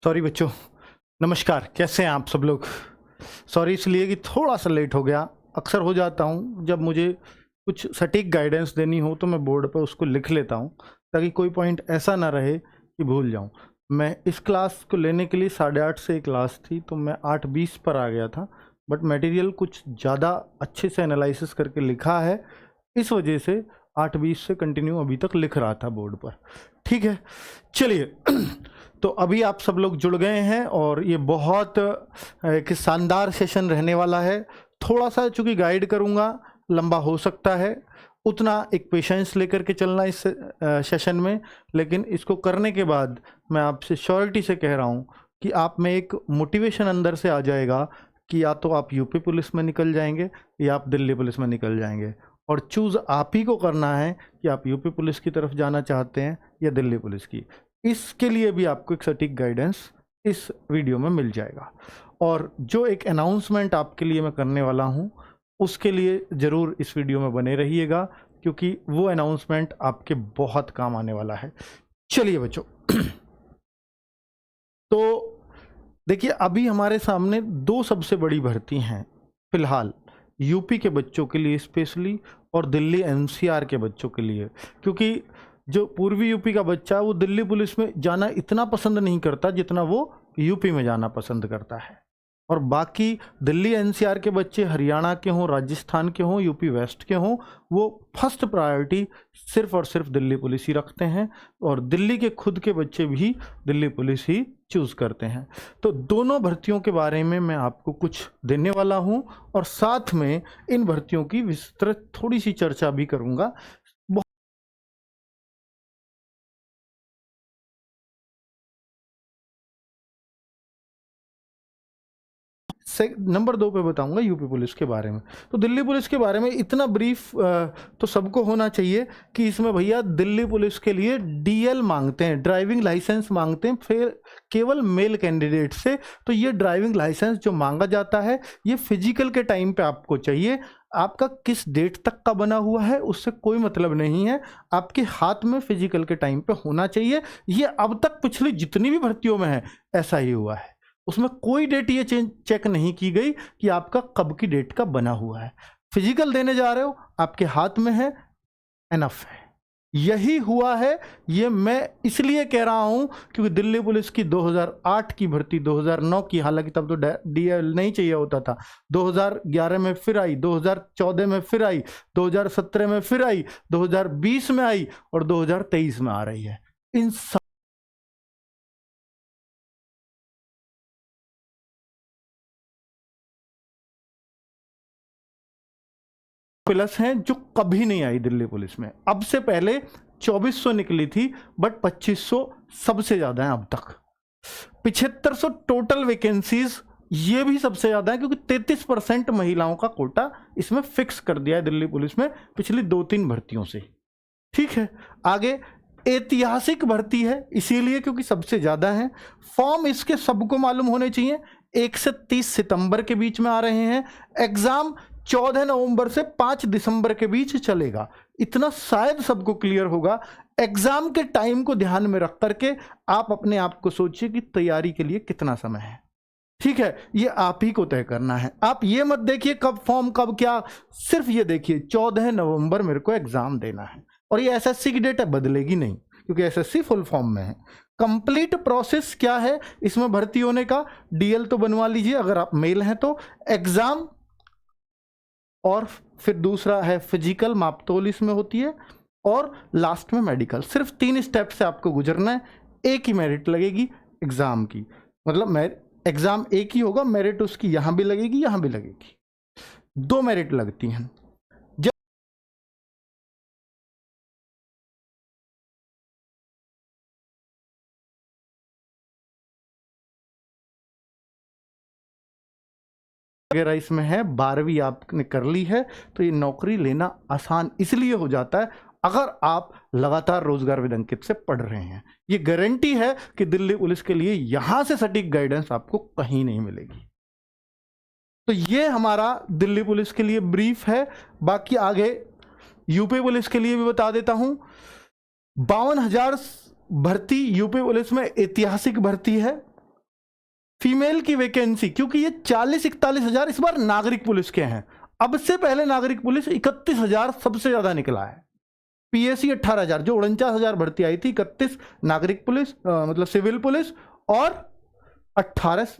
Sorry बच्चों, नमस्कार। कैसे हैं आप सब लोग? सॉरी इसलिए कि थोड़ा सा लेट हो गया। अक्सर हो जाता हूँ जब मुझे कुछ सटीक गाइडेंस देनी हो तो मैं बोर्ड पर उसको लिख लेता हूँ ताकि कोई पॉइंट ऐसा ना रहे कि भूल जाऊँ। मैं इस क्लास को लेने के लिए 8:30 से क्लास थी तो मैं 8:20 पर आ गया था, बट मटेरियल कुछ ज़्यादा अच्छे से एनालिसिस करके लिखा है, इस वजह से 8:20 से कंटिन्यू अभी तक लिख रहा था बोर्ड पर। ठीक है, चलिए। तो अभी आप सब लोग जुड़ गए हैं और ये बहुत एक शानदार सेशन रहने वाला है। थोड़ा सा चूँकि गाइड करूँगा, लंबा हो सकता है, उतना एक पेशेंस लेकर के चलना इस सेशन में। लेकिन इसको करने के बाद मैं आपसे श्योरिटी से कह रहा हूँ कि आप में एक मोटिवेशन अंदर से आ जाएगा कि या तो आप यूपी पुलिस में निकल जाएंगे या आप दिल्ली पुलिस में निकल जाएंगे, और चूज़ आप ही को करना है कि आप यूपी पुलिस की तरफ जाना चाहते हैं या दिल्ली पुलिस की। इसके लिए भी आपको एक सटीक गाइडेंस इस वीडियो में मिल जाएगा। और जो एक अनाउंसमेंट आपके लिए मैं करने वाला हूं, उसके लिए ज़रूर इस वीडियो में बने रहिएगा, क्योंकि वो अनाउंसमेंट आपके बहुत काम आने वाला है। चलिए बच्चों, तो देखिए, अभी हमारे सामने दो सबसे बड़ी भर्ती हैं फिलहाल, यूपी के बच्चों के लिए स्पेशली और दिल्ली एनसीआर के बच्चों के लिए। क्योंकि जो पूर्वी यूपी का बच्चा है वो दिल्ली पुलिस में जाना इतना पसंद नहीं करता जितना वो यूपी में जाना पसंद करता है, और बाकी दिल्ली एनसीआर के बच्चे हरियाणा के हों, राजस्थान के हों, यूपी वेस्ट के हों, वो फर्स्ट प्रायोरिटी सिर्फ और सिर्फ दिल्ली पुलिस ही रखते हैं, और दिल्ली के खुद के बच्चे भी दिल्ली पुलिस ही चूज़ करते हैं। तो दोनों भर्तियों के बारे में मैं आपको कुछ देने वाला हूं, और साथ में इन भर्तियों की विस्तृत थोड़ी सी चर्चा भी करूंगा। नंबर 2 पे बताऊंगा यूपी पुलिस के बारे में। तो दिल्ली पुलिस के बारे में इतना ब्रीफ तो सबको होना चाहिए कि इसमें भैया दिल्ली पुलिस के लिए डीएल मांगते हैं, ड्राइविंग लाइसेंस मांगते हैं, फिर केवल मेल कैंडिडेट से। तो ये ड्राइविंग लाइसेंस जो मांगा जाता है ये फिजिकल के टाइम पे आपको चाहिए। आपका किस डेट तक का बना हुआ है उससे कोई मतलब नहीं है, आपके हाथ में फिजिकल के टाइम पे होना चाहिए। ये अब तक पिछली जितनी भी भर्तियों में है ऐसा ही हुआ है, उसमें कोई डेट ये चेक नहीं की गई कि आपका कब की डेट का बना हुआ है। फिजिकल देने जा रहे हो, आपके हाथ में है, एनफ है। यही हुआ है। ये मैं इसलिए कह रहा हूं क्योंकि दिल्ली पुलिस की 2008 की भर्ती, 2009 की, हालांकि तब तो डीएल नहीं चाहिए होता था, 2011 में फिर आई, 2014 में फिर आई, 2017 में फिर आई, 2020 में आई और 2023 में आ रही है। इन प्लस हैं जो कभी नहीं आई दिल्ली पुलिस में। अब से पहले 2400 निकली थी, बट 2500 सबसे ज्यादा है अब तक। 7500 टोटल वैकेंसीज, ये भी सबसे ज्यादा है क्योंकि 33% महिलाओं का कोटा इसमें फिक्स कर दिया है दिल्ली पुलिस में पिछली 2-3 भर्तियों से। ठीक है, आगे ऐतिहासिक भर्ती है इसीलिए क्योंकि सबसे ज्यादा है। फॉर्म इसके सबको मालूम होने चाहिए, 1 से 30 सितंबर के बीच में आ रहे हैं। एग्जाम 14 नवंबर से 5 दिसंबर के बीच चलेगा, इतना शायद सबको क्लियर होगा। एग्जाम के टाइम को ध्यान में रख करके आप अपने आप को सोचिए कि तैयारी के लिए कितना समय है। ठीक है, ये आप ही को तय करना है। आप ये मत देखिए कब फॉर्म कब क्या, सिर्फ ये देखिए 14 नवंबर मेरे को एग्जाम देना है, और ये एसएससी की डेट है, बदलेगी नहीं क्योंकि एसएससी फुल फॉर्म में है। कंप्लीट प्रोसेस क्या है इसमें भर्ती होने का? डीएल तो बनवा लीजिए अगर आप मेल हैं तो, एग्जाम, और फिर दूसरा है फिजिकल, मापतोल इसमें होती है, और लास्ट में मेडिकल। सिर्फ 3 स्टेप से आपको गुजरना है। एक ही मेरिट लगेगी एग्जाम की, मतलब एग्जाम एक ही होगा, मेरिट उसकी यहां भी लगेगी यहां भी लगेगी, 2 मेरिट लगती हैं। वगैरह इसमें है, 12वीं आपने कर ली है तो ये नौकरी लेना आसान इसलिए हो जाता है अगर आप लगातार रोजगार विदंकित से पढ़ रहे हैं। ये गारंटी है कि दिल्ली पुलिस के लिए यहां से सटीक गाइडेंस आपको कहीं नहीं मिलेगी। तो ये हमारा दिल्ली पुलिस के लिए ब्रीफ है। बाकी आगे यूपी पुलिस के लिए भी बता देता हूं। 52,000 भर्ती यूपी पुलिस में ऐतिहासिक भर्ती है। फीमेल की वैकेंसी, क्योंकि ये 40-41 हजार इस बार नागरिक पुलिस के हैं, अब से पहले नागरिक पुलिस 31,000 सबसे ज्यादा निकला है। पीएससी 18,000, जो 49,000 भर्ती आई थी, 31 नागरिक पुलिस मतलब सिविल पुलिस और 18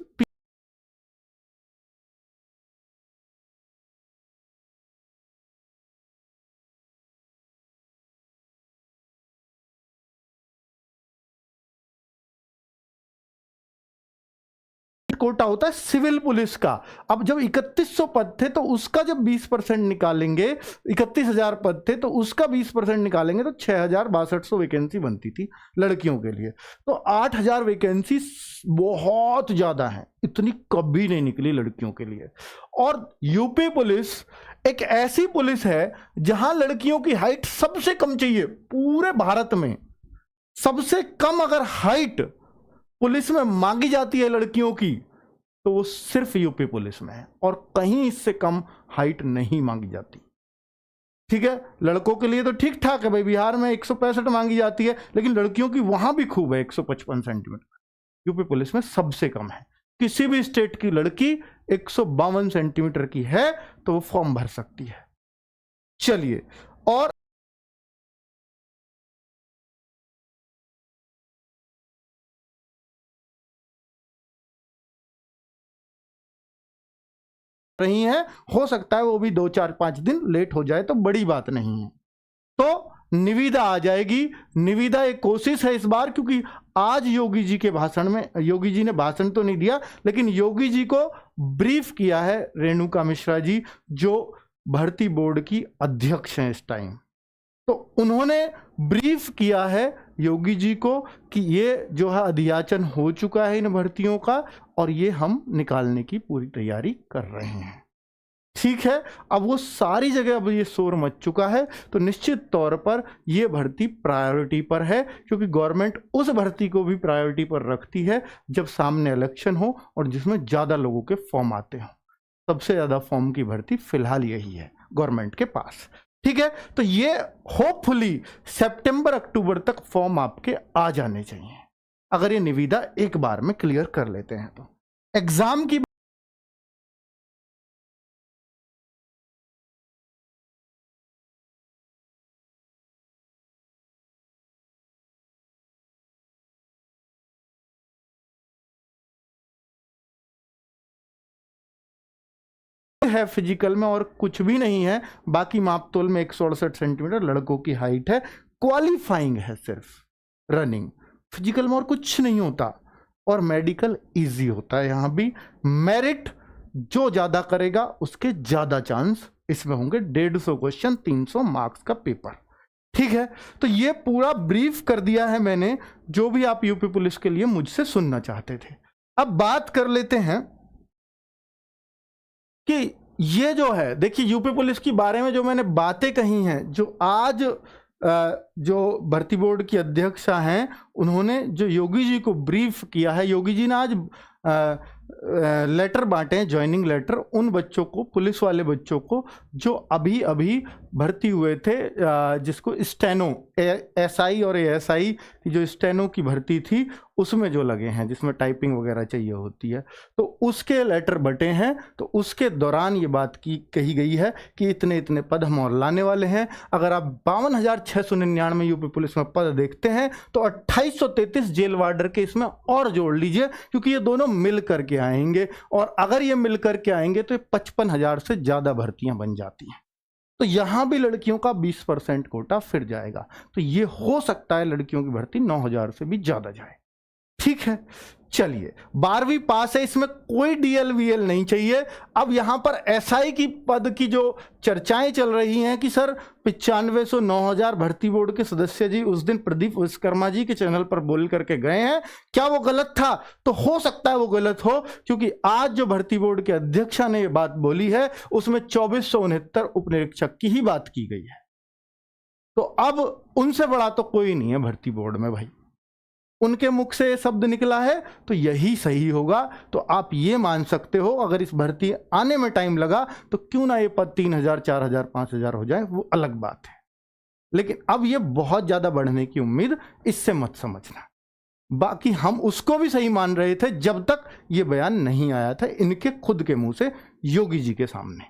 कोटा होता है सिविल पुलिस का। अब जब 3100 पद थे तो उसका जब 20% निकालेंगे, 31,000 पद थे तो उसका 20% निकालेंगे तो 6,6200 वैकेंसी बनती थी लड़कियों के लिए। तो 8,000 वैकेंसी बहुत ज्यादा है, इतनी कभी नहीं निकली लड़कियों के लिए। और यूपी पुलिस एक ऐसी पुलिस है जहां लड़कियों की हाइट सबसे कम चाहिए पूरे भारत में। सबसे कम अगर हाइट पुलिस में मांगी जाती है लड़कियों की तो वो सिर्फ यूपी पुलिस में है, और कहीं इससे कम हाइट नहीं मांगी जाती। ठीक है, लड़कों के लिए तो ठीक ठाक है भाई, बिहार में 165 मांगी जाती है, लेकिन लड़कियों की वहां भी खूब है 155 सेंटीमीटर। यूपी पुलिस में सबसे कम है। किसी भी स्टेट की लड़की 152 सेंटीमीटर की है तो वो फॉर्म भर सकती है। चलिए, और रही हैं, हो सकता है वो भी 2-4-5 दिन लेट हो जाए तो बड़ी बात नहीं है। तो निविदा आ जाएगी। निविदा एक कोशिश है इस बार, क्योंकि आज योगी जी के भाषण में, योगी जी ने भाषण तो नहीं दिया लेकिन योगी जी को ब्रीफ किया है रेणुका मिश्रा जी, जो भर्ती बोर्ड की अध्यक्ष हैं इस टाइम। तो उन्होंने ब्रीफ किया है योगी जी को कि ये जो है अधियाचन हो चुका है इन भर्तियों का, और ये हम निकालने की पूरी तैयारी कर रहे हैं। ठीक है, अब वो सारी जगह अब ये शोर मच चुका है, तो निश्चित तौर पर ये भर्ती प्रायोरिटी पर है, क्योंकि गवर्नमेंट उस भर्ती को भी प्रायोरिटी पर रखती है जब सामने इलेक्शन हो और जिसमें ज़्यादा लोगों के फॉर्म आते हों। सबसे ज़्यादा फॉर्म की भर्ती फिलहाल यही है गवर्नमेंट के पास। ठीक है, तो ये होपफुली सितंबर अक्टूबर तक फॉर्म आपके आ जाने चाहिए, अगर ये निविदा एक बार में क्लियर कर लेते हैं तो। एग्जाम की है फिजिकल में और कुछ भी नहीं है, बाकी मापतोल में 168 सेंटीमीटर लड़कों की हाइट है। क्वालिफाइंग है सिर्फ रनिंग, फिजिकल में और कुछ नहीं होता, और मेडिकल इजी होता है। यहां भी मेरिट जो ज्यादा करेगा उसके ज्यादा चांस इसमें होंगे। 150 क्वेश्चन, 300 मार्क्स का पेपर। ठीक है, तो ये पूरा ब्रीफ कर दिया है मैंने, जो भी आप यूपी पुलिस के लिए मुझसे सुनना चाहते थे। अब बात कर लेते हैं कि ये जो है, देखिए यूपी पुलिस के बारे में जो मैंने बातें कही हैं, जो आज जो भर्ती बोर्ड की अध्यक्षा हैं उन्होंने जो योगी जी को ब्रीफ किया है, योगी जी ने आज लेटर बांटे हैं, ज्वाइनिंग लेटर, उन बच्चों को, पुलिस वाले बच्चों को जो अभी अभी भर्ती हुए थे, जिसको स्टेनो, एसआई और एएसआई की जो स्टेनो की भर्ती थी उसमें जो लगे हैं, जिसमें टाइपिंग वगैरह चाहिए होती है, तो उसके लेटर बटे हैं। तो उसके दौरान ये बात की कही गई है कि इतने इतने पद हम और लाने वाले हैं। अगर आप 52,699 यूपी पुलिस में पद देखते हैं तो 2833 जेल वार्डर के इसमें और जोड़ लीजिए, क्योंकि ये दोनों मिल करके आएंगे, और अगर ये मिल करके आएंगे तो 55,000 से ज्यादा भर्तियां बन जाती हैं। तो यहां भी लड़कियों का 20% कोटा फिर जाएगा, तो ये हो सकता है लड़कियों की भर्ती 9,000 से भी ज्यादा जाए। ठीक है, चलिए, 12वीं पास है, इसमें कोई डीएल वीएल नहीं चाहिए। अब यहां पर एसआई की पद की जो चर्चाएं चल रही हैं कि सर 9500 9,000 भर्ती बोर्ड के सदस्य जी उस दिन प्रदीप विश्वकर्मा जी के चैनल पर बोल करके गए हैं, क्या वो गलत था? तो हो सकता है वो गलत हो, क्योंकि आज जो भर्ती बोर्ड के अध्यक्षा ने ये बात बोली है उसमें 2469 उपनिरीक्षक की ही बात की गई है। तो अब उनसे बड़ा तो कोई नहीं है भर्ती बोर्ड में भाई, उनके मुख से शब्द निकला है तो यही सही होगा। तो आप ये मान सकते हो, अगर इस भर्ती आने में टाइम लगा तो क्यों ना ये पद 3,000 4,000 5,000 हो जाए, वो अलग बात है, लेकिन अब ये बहुत ज्यादा बढ़ने की उम्मीद इससे मत समझना। बाकी हम उसको भी सही मान रहे थे जब तक ये बयान नहीं आया था इनके खुद के मुंह से योगी जी के सामने।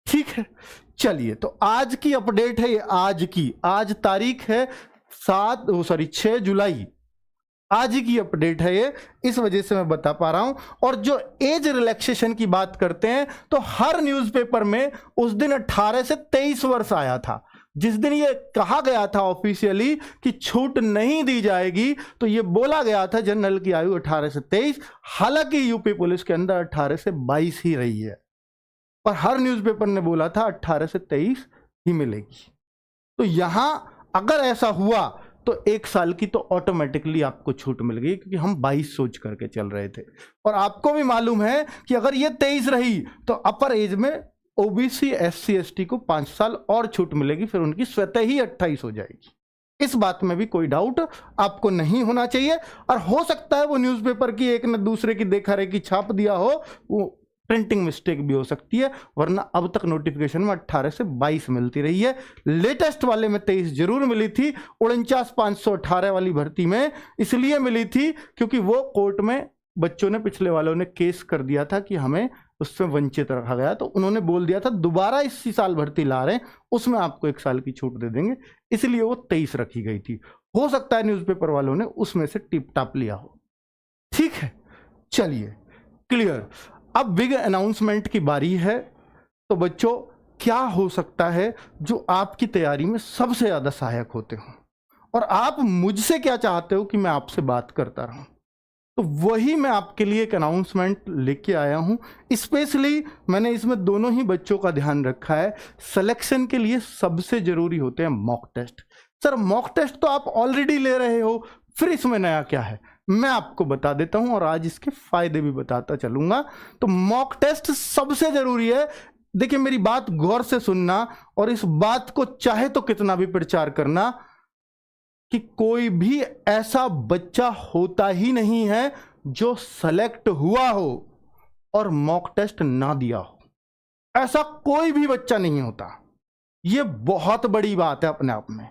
ठीक है, चलिए तो आज की अपडेट है ये, आज तारीख है 6 जुलाई, आज ही की अपडेट है ये, इस वजह से मैं बता पा रहा हूं। और जो एज रिलैक्सेशन की बात करते हैं तो हर न्यूज़पेपर में उस दिन 18 से 23 वर्ष आया था। जिस दिन ये कहा गया था ऑफिशियली कि छूट नहीं दी जाएगी तो ये बोला गया था जनरल की आयु 18 से 23, हालांकि यूपी पुलिस के अंदर 18 से 22 ही रही है, पर हर न्यूज़पेपर ने बोला था 18 से 23 ही मिलेगी। तो यहां अगर ऐसा हुआ तो 1 साल की तो ऑटोमेटिकली आपको छूट मिल गई, क्योंकि हम 22 सोच करके चल रहे थे। और आपको भी मालूम है कि अगर ये 23 रही तो अपर एज में ओबीसी एससी एसटी को 5 साल और छूट मिलेगी, फिर उनकी स्वतः ही 28 हो जाएगी। इस बात में भी कोई डाउट आपको नहीं होना चाहिए। और हो सकता है वो न्यूज़पेपर की एक न दूसरे की देखा रेखी छाप दिया हो, वो प्रिंटिंग मिस्टेक भी हो सकती है, वरना अब तक नोटिफिकेशन में 18 से 22 मिलती रही है। लेटेस्ट वाले में 23 जरूर मिली थी। 49,518 वाली भर्ती में इसलिए मिली थी क्योंकि वो कोर्ट में बच्चों ने, पिछले वालों ने केस कर दिया था कि हमें उससे वंचित रखा गया, तो उन्होंने बोल दिया था दोबारा इसी साल भर्ती ला रहे हैं, उसमें आपको 1 साल की छूट दे देंगे, इसलिए वो 23 रखी गई थी। हो सकता है न्यूज़पेपर वालों ने उसमें से टिप टाप लिया हो। ठीक है, चलिए क्लियर। अब बिग अनाउंसमेंट की बारी है। तो बच्चों, क्या हो सकता है जो आपकी तैयारी में सबसे ज्यादा सहायक होते हो, और आप मुझसे क्या चाहते हो कि मैं आपसे बात करता रहूं, तो वही मैं आपके लिए एक अनाउंसमेंट लेके आया हूं। स्पेशली मैंने इसमें दोनों ही बच्चों का ध्यान रखा है। सिलेक्शन के लिए सबसे जरूरी होते हैं mock test. Sir mock test तो आप ऑलरेडी ले रहे हो, फिर इसमें नया क्या है, मैं आपको बता देता हूं और आज इसके फायदे भी बताता चलूंगा। तो मॉक टेस्ट सबसे जरूरी है। देखिए मेरी बात गौर से सुनना, और इस बात को चाहे तो कितना भी प्रचार करना कि कोई भी ऐसा बच्चा होता ही नहीं है जो सेलेक्ट हुआ हो और मॉक टेस्ट ना दिया हो। ऐसा कोई भी बच्चा नहीं होता। यह बहुत बड़ी बात है अपने आप में।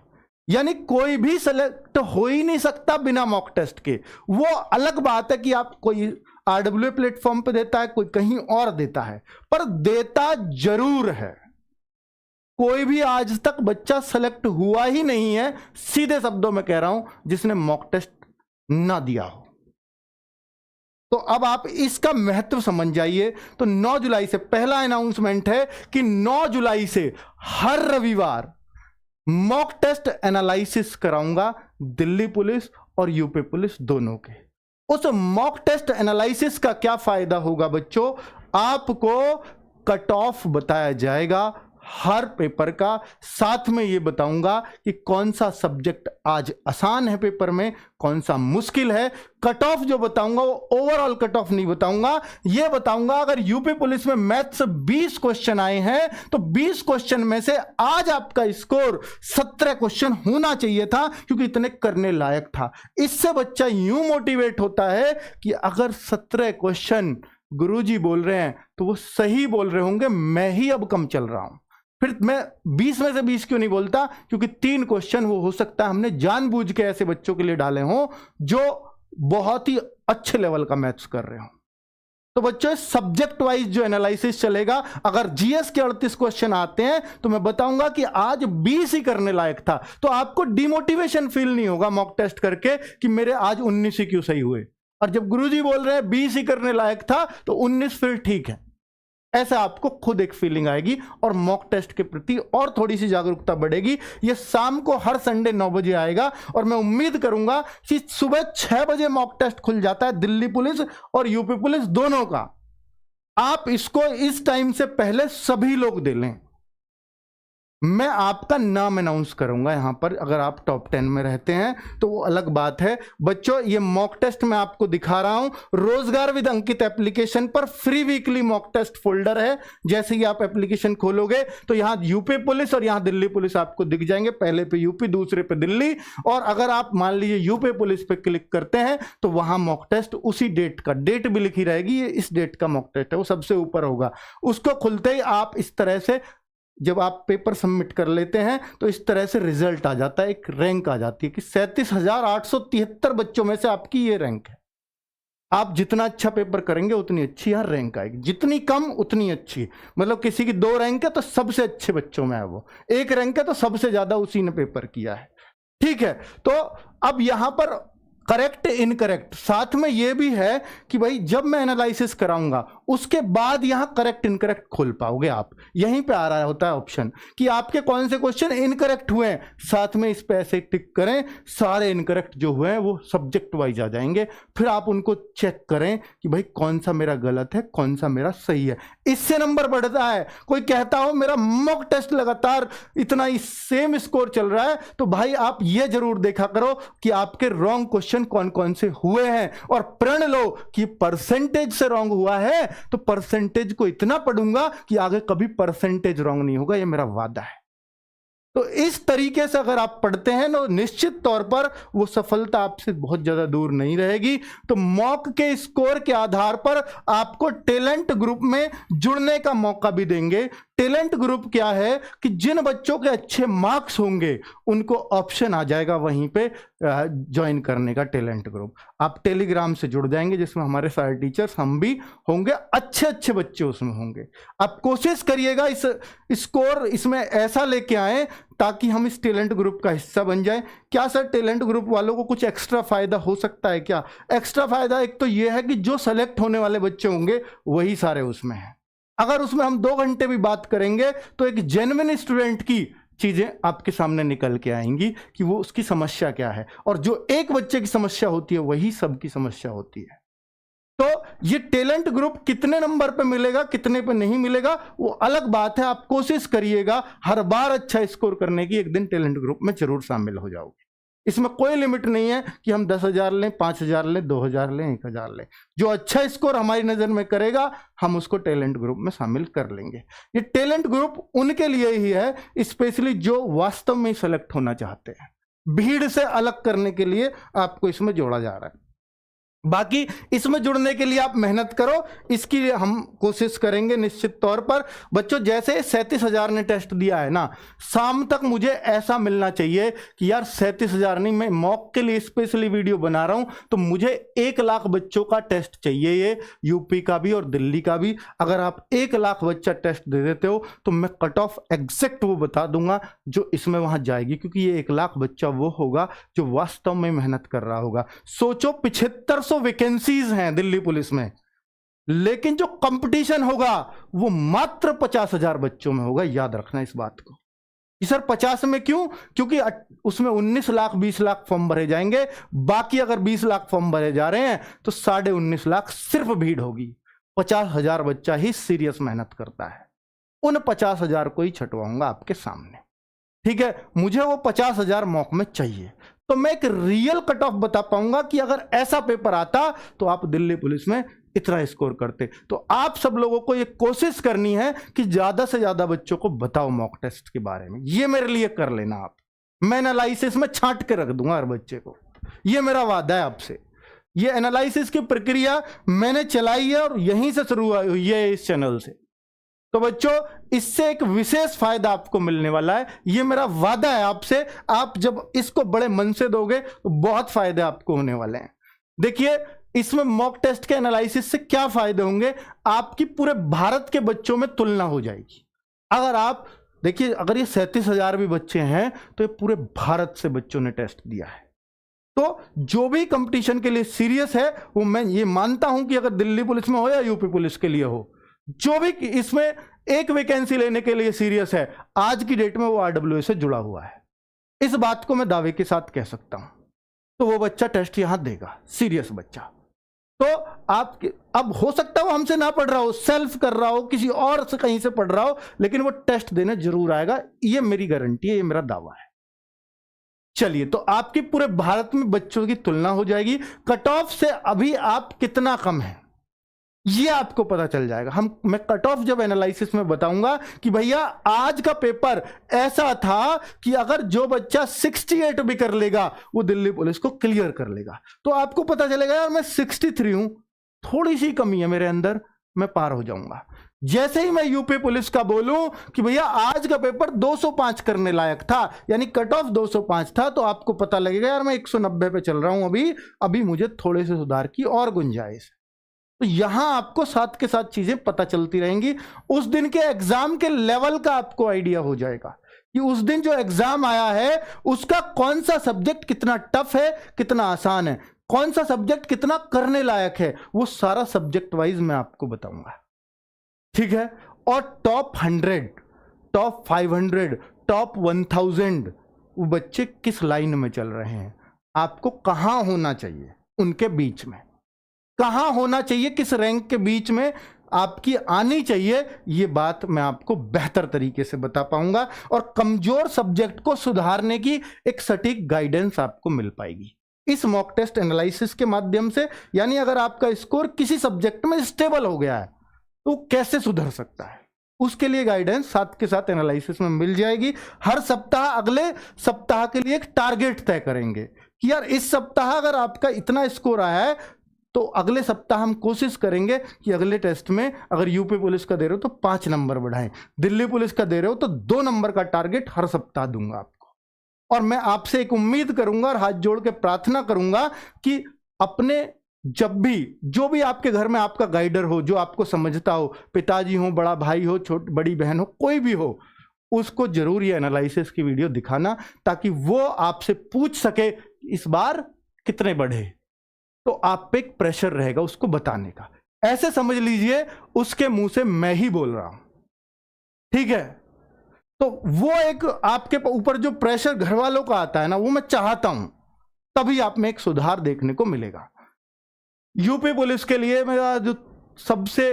यानी कोई भी सेलेक्ट हो ही नहीं सकता बिना मॉक टेस्ट के। वो अलग बात है कि आप कोई आरडब्ल्यू प्लेटफॉर्म पे देता है, कोई कहीं और देता है, पर देता जरूर है। कोई भी आज तक बच्चा सेलेक्ट हुआ ही नहीं है, सीधे शब्दों में कह रहा हूं, जिसने मॉक टेस्ट ना दिया हो। तो अब आप इसका महत्व समझ जाइए। तो 9 जुलाई से पहला अनाउंसमेंट है कि 9 जुलाई से हर रविवार मॉक टेस्ट एनालिसिस कराऊंगा दिल्ली पुलिस और यूपी पुलिस दोनों के। उस मॉक टेस्ट एनालिसिस का क्या फायदा होगा बच्चों, आपको कट ऑफ बताया जाएगा हर पेपर का। साथ में ये बताऊंगा कि कौन सा सब्जेक्ट आज आसान है पेपर में, कौन सा मुश्किल है। कट ऑफ जो बताऊंगा वो ओवरऑल कट ऑफ नहीं बताऊंगा, ये बताऊंगा अगर यूपी पुलिस में मैथ्स 20 क्वेश्चन आए हैं तो 20 क्वेश्चन में से आज आपका स्कोर 17 क्वेश्चन होना चाहिए था, क्योंकि इतने करने लायक था। इससे बच्चा यूं मोटिवेट होता है कि अगर 17 क्वेश्चन गुरुजी बोल रहे हैं तो वो सही बोल रहे होंगे, मैं ही अब कम चल रहा हूं। फिर मैं 20 में से 20 क्यों नहीं बोलता, क्योंकि 3 क्वेश्चन वो हो सकता है हमने जानबूझ के ऐसे बच्चों के लिए डाले हों जो बहुत ही अच्छे लेवल का मैथ्स कर रहे हो। तो बच्चों सब्जेक्ट वाइज जो एनालिसिस चलेगा, अगर जीएस के 38 क्वेश्चन आते हैं तो मैं बताऊंगा कि आज 20 ही करने लायक था, तो आपको डिमोटिवेशन फील नहीं होगा मॉक टेस्ट करके कि मेरे आज 19 ही क्यों सही हुए। और जब गुरुजी बोल रहे हैं 20 ही करने लायक था तो 19 फिर ठीक है, ऐसा आपको खुद एक फीलिंग आएगी और मॉक टेस्ट के प्रति और थोड़ी सी जागरूकता बढ़ेगी। ये शाम को हर संडे 9 बजे आएगा और मैं उम्मीद करूंगा कि सुबह 6 बजे मॉक टेस्ट खुल जाता है दिल्ली पुलिस और यूपी पुलिस दोनों का। आप इसको इस टाइम से पहले सभी लोग दे लें। मैं आपका नाम अनाउंस करूंगा यहां पर, अगर आप टॉप 10 में रहते हैं तो वो अलग बात है। बच्चों ये मॉक टेस्ट मैं आपको दिखा रहा हूं, रोजगार विद अंकित एप्लीकेशन पर free weekly mock test folder है। जैसे ही आप एप्लीकेशन खोलोगे तो यहां यूपी पुलिस और यहां दिल्ली पुलिस आपको दिख जाएंगे, पहले पे यूपी दूसरे पे दिल्ली। और अगर आप मान लीजिए यूपी पुलिस पे क्लिक करते हैं तो वहां मॉक टेस्ट उसी डेट का, डेट भी लिखी रहेगी, ये इस डेट का मॉक टेस्ट है, वो सबसे ऊपर होगा। उसको खुलते ही आप इस तरह से जब आप पेपर सबमिट कर लेते हैं तो इस तरह से रिजल्ट आ जाता है, एक रैंक आ जाती है कि 37,873 बच्चों में से आपकी ये रैंक है। आप जितना अच्छा पेपर करेंगे उतनी अच्छी यहाँ रैंक आएगी, जितनी कम उतनी अच्छी। मतलब किसी की 2 रैंक है तो सबसे अच्छे बच्चों में है वो, 1 रैंक है तो सबसे ज्यादा उसी ने पेपर किया है। ठीक है, तो अब यहां पर करेक्ट इनकरेक्ट साथ में ये भी है कि भाई जब मैं एनालिसिस कराऊंगा उसके बाद यहां करेक्ट इनकरेक्ट खोल पाओगे आप। यहीं पे आ रहा होता है ऑप्शन कि आपके कौन से क्वेश्चन इनकरेक्ट हुए हैं, साथ में इस पे ऐसे टिक करें, सारे इनकरेक्ट जो हुए हैं वो सब्जेक्ट वाइज आ जाएंगे, फिर आप उनको चेक करें कि भाई कौन सा मेरा गलत है कौन सा मेरा सही है। इससे नंबर बढ़ता है। कोई कहता हो मेरा मॉक टेस्ट लगातार इतना ही सेम स्कोर चल रहा है, तो भाई आप ये जरूर देखा करो कि आपके रॉन्ग क्वेश्चन कौन कौन से हुए हैं, और प्रण लो कि परसेंटेज से रॉन्ग हुआ है तो परसेंटेज को इतना पढ़ूंगा कि आगे कभी परसेंटेज रॉन्ग नहीं होगा, ये मेरा वादा है। तो इस तरीके से अगर आप पढ़ते हैं तो निश्चित तौर पर वो सफलता आपसे बहुत ज्यादा दूर नहीं रहेगी। तो मॉक के स्कोर के आधार पर आपको टैलेंट ग्रुप में जुड़ने का मौका भी देंगे। टैलेंट ग्रुप क्या है कि जिन बच्चों के अच्छे मार्क्स होंगे उनको ऑप्शन आ जाएगा वहीं पे ज्वाइन करने का टैलेंट ग्रुप। आप टेलीग्राम से जुड़ जाएंगे जिसमें हमारे सारे टीचर्स हम भी होंगे, अच्छे अच्छे बच्चे उसमें होंगे। आप कोशिश करिएगा इस स्कोर इसमें ऐसा लेके आए ताकि हम इस टैलेंट ग्रुप का हिस्सा बन जाए। क्या सर टैलेंट ग्रुप वालों को कुछ एक्स्ट्रा फायदा हो सकता है क्या? एक्स्ट्रा फायदा एक तो यह है कि जो सेलेक्ट होने वाले बच्चे होंगे वही सारे उसमें हैं। अगर उसमें हम 2 घंटे भी बात करेंगे तो एक जेन्युइन स्टूडेंट की चीजें आपके सामने निकल के आएंगी कि वो उसकी समस्या क्या है, और जो एक बच्चे की समस्या होती है वही सबकी समस्या होती है। तो ये टैलेंट ग्रुप कितने नंबर पे मिलेगा कितने पे नहीं मिलेगा वो अलग बात है। आप कोशिश करिएगा हर बार अच्छा स्कोर करने की, एक दिन टैलेंट ग्रुप में जरूर शामिल हो जाओगे। इसमें कोई लिमिट नहीं है कि हम 10,000 लें, 5,000 लें, 2,000 लें, 1,000 लें। जो अच्छा स्कोर हमारी नजर में करेगा हम उसको टैलेंट ग्रुप में शामिल कर लेंगे। ये टैलेंट ग्रुप उनके लिए ही है, स्पेशली जो वास्तव में सेलेक्ट होना चाहते हैं। भीड़ से अलग करने के लिए आपको इसमें जोड़ा जा रहा है। बाकी इसमें जुड़ने के लिए आप मेहनत करो, इसकी हम कोशिश करेंगे निश्चित तौर पर। बच्चों जैसे 37,000 ने टेस्ट दिया है ना, शाम तक मुझे ऐसा मिलना चाहिए कि यार 37,000 नहीं, मैं मॉक के लिए स्पेशली वीडियो बना रहा हूं तो मुझे 1 लाख बच्चों का टेस्ट चाहिए, ये यूपी का भी और दिल्ली का भी। अगर आप 1 लाख बच्चा टेस्ट दे देते हो तो मैं कट ऑफ एग्जैक्ट वो बता दूंगा जो इसमें वहां जाएगी, क्योंकि ये 1 लाख बच्चा वो होगा जो वास्तव में मेहनत कर रहा होगा। सोचो 7500 वैकेंसीज हैं दिल्ली पुलिस में, लेकिन जो कंपटीशन होगा वो मात्र 50,000 बच्चों में होगा। याद रखना इस बात को कि सर 50 में क्यों? क्योंकि उसमें 19 लाख 20 लाख फॉर्म भरे जाएंगे, बाकी अगर 20 लाख फॉर्म भरे जा रहे हैं तो 19.5 लाख सिर्फ भीड़ होगी। 50,000 बच्चा ही सीरियस मेहनत करता है, उन 50,000 को ही छटवाऊंगा आपके सामने। ठीक है, मुझे वो 50,000 मॉक में चाहिए तो मैं एक रियल कट ऑफ बता पाऊंगा कि अगर ऐसा पेपर आता तो आप दिल्ली पुलिस में इतना स्कोर करते। तो आप सब लोगों को ये कोशिश करनी है कि ज्यादा से ज्यादा बच्चों को बताओ मॉक टेस्ट के बारे में। ये मेरे लिए कर लेना आप, मैं एनालिसिस में छांट के रख दूंगा हर बच्चे को, ये मेरा वादा है आपसे। ये एनालिसिस की प्रक्रिया मैंने चलाई है और यहीं से शुरू हुई है इस चैनल से। तो बच्चों इससे एक विशेष फायदा आपको मिलने वाला है, ये मेरा वादा है आपसे। आप जब इसको बड़े मन से दोगे तो बहुत फायदे आपको होने वाले हैं। देखिए इसमें मॉक टेस्ट के एनालिसिस से क्या फायदे होंगे, आपकी पूरे भारत के बच्चों में तुलना हो जाएगी। अगर आप देखिए, अगर ये 37,000 भी बच्चे हैं तो ये पूरे भारत से बच्चों ने टेस्ट दिया है। तो जो भी कंपटीशन के लिए सीरियस है वो मैं ये मानता हूं कि अगर दिल्ली पुलिस में हो या यूपी पुलिस के लिए हो, जो भी इसमें एक वैकेंसी लेने के लिए सीरियस है, आज की डेट में वो RWA से जुड़ा हुआ है। इस बात को मैं दावे के साथ कह सकता हूं। तो वो बच्चा टेस्ट यहां देगा, सीरियस बच्चा। तो आप अब हो सकता है वो हमसे ना पढ़ रहा हो, सेल्फ कर रहा हो, किसी और से कहीं से पढ़ रहा हो, लेकिन वो टेस्ट देने जरूर आएगा, ये मेरी गारंटी है, ये मेरा दावा है। चलिए, तो आपके पूरे भारत में बच्चों की तुलना हो जाएगी। कट ऑफ से अभी आप कितना कम है ये आपको पता चल जाएगा। मैं कट ऑफ जब एनालिसिस में बताऊंगा कि भैया आज का पेपर ऐसा था कि अगर जो बच्चा 68 भी कर लेगा वो दिल्ली पुलिस को क्लियर कर लेगा, तो आपको पता चलेगा यार मैं 63 हूं, थोड़ी सी कमी है मेरे अंदर, मैं पार हो जाऊंगा। जैसे ही मैं यूपी पुलिस का बोलूं कि भैया आज का पेपर 205 करने लायक था, यानी कट ऑफ 205 था, तो आपको पता लगेगा यार मैं 190 पे चल रहा हूं, अभी मुझे थोड़े से सुधार की और गुंजाइश है। तो यहां आपको साथ के साथ चीजें पता चलती रहेंगी। उस दिन के एग्जाम के लेवल का आपको आइडिया हो जाएगा कि उस दिन जो एग्जाम आया है उसका कौन सा सब्जेक्ट कितना टफ है, कितना आसान है, कौन सा सब्जेक्ट कितना करने लायक है, वो सारा सब्जेक्ट वाइज मैं आपको बताऊंगा, ठीक है। और टॉप 100, टॉप 500, टॉप 1000 वो बच्चे किस लाइन में चल रहे हैं, आपको कहां होना चाहिए, उनके बीच में कहां होना चाहिए, किस रैंक के बीच में आपकी आनी चाहिए, ये बात मैं आपको बेहतर तरीके से बता पाऊंगा और कमजोर सब्जेक्ट को सुधारने की एक सटीक गाइडेंस आपको मिल पाएगी इस मॉक टेस्ट एनालिसिस के माध्यम से। यानी अगर आपका स्कोर किसी सब्जेक्ट में स्टेबल हो गया है तो कैसे सुधर सकता है, उसके लिए गाइडेंस साथ के साथ एनालिसिस में मिल जाएगी। हर सप्ताह अगले सप्ताह के लिए एक टारगेट तय करेंगे कि यार इस सप्ताह अगर आपका इतना स्कोर आया है तो अगले सप्ताह हम कोशिश करेंगे कि अगले टेस्ट में अगर यूपी पुलिस का दे रहे हो तो 5 नंबर बढ़ाएं, दिल्ली पुलिस का दे रहे हो तो 2 नंबर का टारगेट हर सप्ताह दूंगा आपको। और मैं आपसे एक उम्मीद करूंगा और हाथ जोड़ के प्रार्थना करूंगा कि अपने जब भी जो भी आपके घर में आपका गाइडर हो, जो आपको समझता हो, पिताजी हो, बड़ा भाई हो, बड़ी बहन हो, कोई भी हो, उसको जरूर ये एनालिसिस की वीडियो दिखाना ताकि वो आपसे पूछ सके इस बार कितने बढ़े, तो आप पे एक प्रेशर रहेगा उसको बताने का। ऐसे समझ लीजिए उसके मुंह से मैं ही बोल रहा हूं, ठीक है। तो वो एक आपके ऊपर जो प्रेशर घर वालों का आता है ना, वो मैं चाहता हूं, तभी आप में एक सुधार देखने को मिलेगा। यूपी पुलिस के लिए मेरा जो सबसे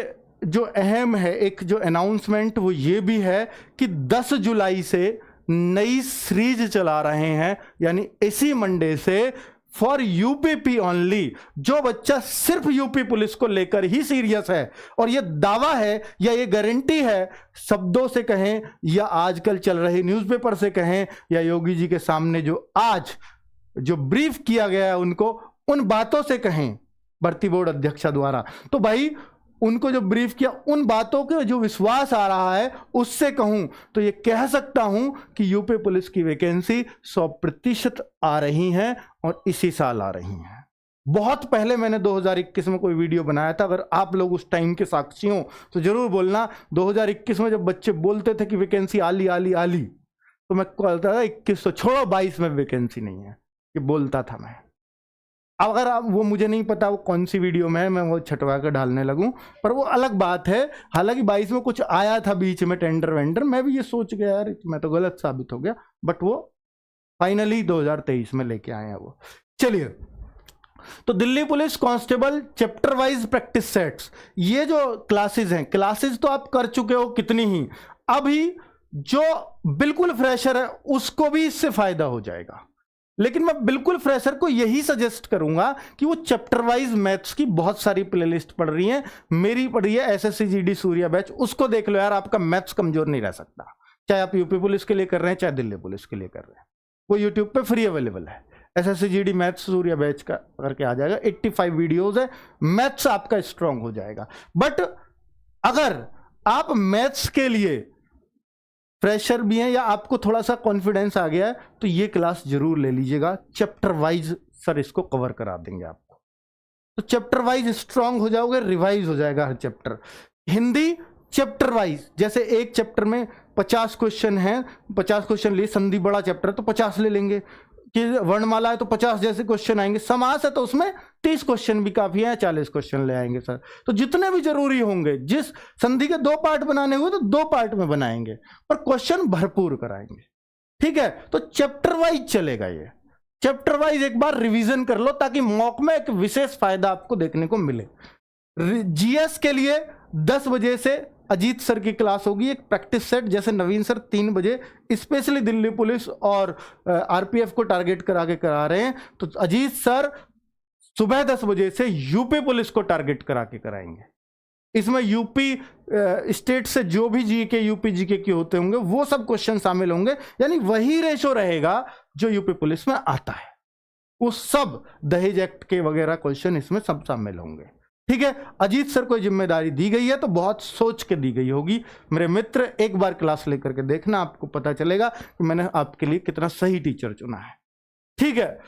जो अहम है एक जो अनाउंसमेंट वो ये भी है कि 10 जुलाई से नई सीरीज चला रहे हैं, यानी इसी मंडे से फॉर यूपीपी ओनली। जो बच्चा सिर्फ यूपी पुलिस को लेकर ही सीरियस है और ये दावा है या ये गारंटी है, शब्दों से कहें या आजकल चल रही न्यूज़पेपर से कहें या योगी जी के सामने जो आज जो ब्रीफ किया गया है उनको, उन बातों से कहें भर्ती बोर्ड अध्यक्षा द्वारा, तो भाई उनको जो ब्रीफ किया उन बातों के जो विश्वास आ रहा है उससे कहूं तो ये कह सकता हूं कि यूपी पुलिस की वैकेंसी 100% आ रही हैं और इसी साल आ रही हैं। बहुत पहले मैंने 2021 में कोई वीडियो बनाया था, अगर आप लोग उस टाइम के साक्षी हो तो जरूर बोलना। 2021 में जब बच्चे बोलते थे कि वैकेंसी आली आली आली, तो मैं कहता था 21 तो छोड़ो 22 में वैकेंसी नहीं है, ये बोलता था मैं। अगर आप वो मुझे नहीं पता वो कौन सी वीडियो में है, मैं वो छटवा कर डालने लगूं, पर वो अलग बात है। हालांकि 22 में कुछ आया था बीच में टेंडर वेंडर, मैं भी ये सोच गया यार मैं तो गलत साबित हो गया, बट वो फाइनली 2023 में लेके आए हैं वो। चलिए, तो Delhi police constable chapter wise practice sets, ये जो क्लासेस हैं, क्लासेस तो आप कर चुके हो कितनी ही, अभी जो बिल्कुल फ्रेशर है उसको भी इससे फायदा हो जाएगा। लेकिन मैं बिल्कुल फ्रेशर को यही सजेस्ट करूंगा कि वो चैप्टर वाइज मैथ्स की बहुत सारी प्लेलिस्ट पढ़ रही हैं, मेरी पढ़ी है एसएससी जीडी सूर्या बैच, उसको देख लो यार, आपका मैथ्स कमजोर नहीं रह सकता। चाहे आप यूपी पुलिस के लिए कर रहे हैं चाहे दिल्ली पुलिस के लिए कर रहे हैं, वो यूट्यूब पे फ्री अवेलेबल है। SSC GD maths Surya batch का करके आ जाएगा, 85 वीडियोज है, मैथ्स आपका स्ट्रांग हो जाएगा। बट अगर आप मैथ्स के लिए फ्रेशर भी हैं या आपको थोड़ा सा कॉन्फिडेंस आ गया है तो ये क्लास जरूर ले लीजिएगा। चैप्टर वाइज सर इसको कवर करा देंगे आपको, तो चैप्टर वाइज स्ट्रांग हो जाओगे, रिवाइज हो जाएगा हर चैप्टर। हिंदी चैप्टर वाइज, जैसे एक चैप्टर में 50 क्वेश्चन हैं, 50 क्वेश्चन लिए, संधि बड़ा चैप्टर है तो 50 ले लेंगे, कि वर्णमाला है तो 50 जैसे क्वेश्चन आएंगे, समास है तो उसमें 30 क्वेश्चन भी काफी है, 40 क्वेश्चन ले आएंगे सर। तो जितने भी जरूरी होंगे, जिस संधि के 2 पार्ट बनाने हुए तो 2 पार्ट में बनाएंगे, पर क्वेश्चन भरपूर कराएंगे, ठीक है। तो चैप्टर वाइज चलेगा, ये चैप्टर वाइज एक बार रिवीजन कर लो ताकि मॉक में एक विशेष फायदा आपको देखने को मिले। जीएस के लिए 10 बजे से अजीत सर की क्लास होगी, एक प्रैक्टिस सेट, जैसे नवीन सर 3 बजे स्पेशली दिल्ली पुलिस और आरपीएफ को टारगेट करा के करा रहे हैं, तो अजीत सर सुबह 10 बजे से यूपी पुलिस को टारगेट करा के कराएंगे। इसमें यूपी स्टेट से जो भी जीके यूपी जीके के होते होंगे वो सब क्वेश्चन शामिल होंगे, यानी वही रेशो रहेगा जो यूपी पुलिस में आता है, वो सब दहेज एक्ट के वगैरह क्वेश्चन इसमें सब शामिल होंगे, ठीक है, अजीत सर को जिम्मेदारी दी गई है तो बहुत सोच के दी गई होगी। मेरे मित्र, एक बार क्लास लेकर के देखना, आपको पता चलेगा कि मैंने आपके लिए कितना सही टीचर चुना है। ठीक है,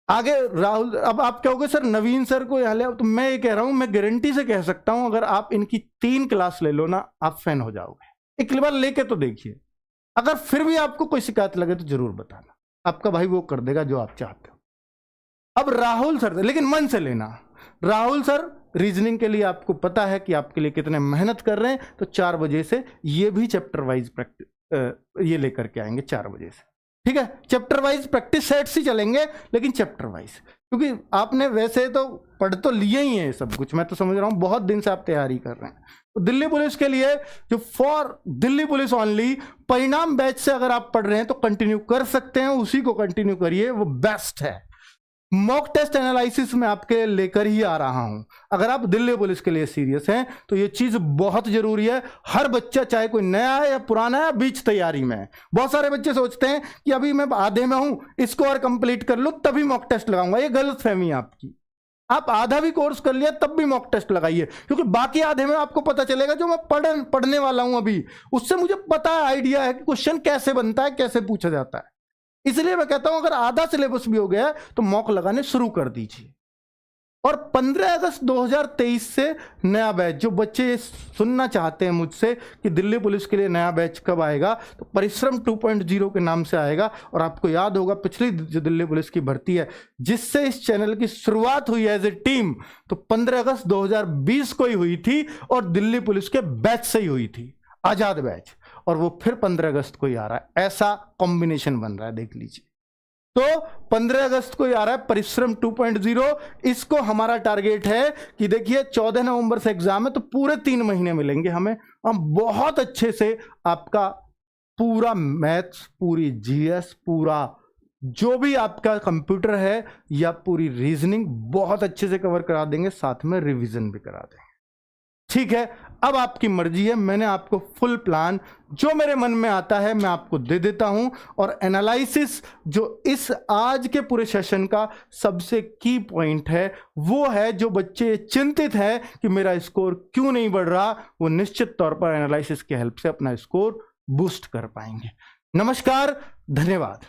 आगे राहुल, अब आप कहोगे सर नवीन सर को यहाँ ले, तो मैं ये कह रहा हूं, मैं गारंटी से कह सकता हूं, अगर आप इनकी 3 क्लास ले लो ना, आप फैन हो जाओगे। एक बार लेके तो देखिए, अगर फिर भी आपको कोई शिकायत लगे तो जरूर बताना, आपका भाई वो कर देगा जो आप चाहते हो। अब राहुल सर, लेकिन मन से लेना, राहुल सर रीजनिंग के लिए आपको पता है कि आपके लिए कितने मेहनत कर रहे हैं, तो 4 बजे से ये भी चैप्टर वाइज प्रैक्टिस ये लेकर के आएंगे 4 बजे से। ठीक है, चैप्टर वाइज प्रैक्टिस सेट्स ही चलेंगे, लेकिन चैप्टर वाइज, क्योंकि आपने वैसे तो पढ़ तो लिए ही है सब कुछ, मैं तो समझ रहा हूं बहुत दिन से आप तैयारी कर रहे हैं। तो दिल्ली पुलिस के लिए जो फॉर दिल्ली पुलिस ओनली परिणाम बैच से अगर आप पढ़ रहे हैं तो कंटिन्यू कर सकते हैं, उसी को कंटिन्यू करिए, वो बेस्ट है। मॉक टेस्ट एनालिसिस में आपके लेकर ही आ रहा हूं। अगर आप दिल्ली पुलिस के लिए सीरियस हैं तो ये चीज बहुत जरूरी है। हर बच्चा, चाहे कोई नया है या पुराना है, बीच तैयारी में है। बहुत सारे बच्चे सोचते हैं कि अभी मैं आधे में हूं, इसको और कंप्लीट कर लूं तभी मॉक टेस्ट लगाऊंगा। ये गलत फहमी है आपकी। आप आधा भी कोर्स कर लिया तब भी मॉक टेस्ट लगाइए, क्योंकि बाकी आधे में आपको पता चलेगा जो मैं पढ़ने वाला हूं अभी, उससे मुझे पता है, आइडिया है कि क्वेश्चन कैसे बनता है, कैसे पूछा जाता है। इसलिए मैं कहता हूं अगर आधा सिलेबस भी हो गया है तो मॉक लगाने शुरू कर दीजिए। और 15 अगस्त 2023 से नया बैच, जो बच्चे सुनना चाहते हैं मुझसे कि दिल्ली पुलिस के लिए नया बैच कब आएगा, तो परिश्रम 2.0 के नाम से आएगा। और आपको याद होगा पिछली जो दिल्ली पुलिस की भर्ती है, जिससे इस चैनल की शुरुआत हुई एज ए टीम, तो 15 अगस्त 2020 को ही हुई थी और दिल्ली पुलिस के बैच से ही हुई थी, आजाद बैच। और वो फिर 15 अगस्त को ही आ रहा है, ऐसा कॉम्बिनेशन बन रहा है, देख लीजिए। तो 15 अगस्त को ही आ रहा है परिश्रम 2.0। इसको हमारा टारगेट है कि देखिए 14 नवंबर से एग्जाम है, तो पूरे 3 महीने मिलेंगे हमें। हम बहुत अच्छे से आपका पूरा मैथ्स, पूरी जीएस, पूरा जो भी आपका कंप्यूटर है या पूरी रीजनिंग बहुत अच्छे से कवर करा देंगे, साथ में रिवीजन भी करा देंगे। ठीक है, अब आपकी मर्जी है। मैंने आपको फुल प्लान जो मेरे मन में आता है मैं आपको दे देता हूं। और एनालिसिस जो इस आज के पूरे सेशन का सबसे की पॉइंट है, वो है जो बच्चे चिंतित हैं कि मेरा स्कोर क्यों नहीं बढ़ रहा, वो निश्चित तौर पर एनालिसिस की हेल्प से अपना स्कोर बूस्ट कर पाएंगे। नमस्कार, धन्यवाद।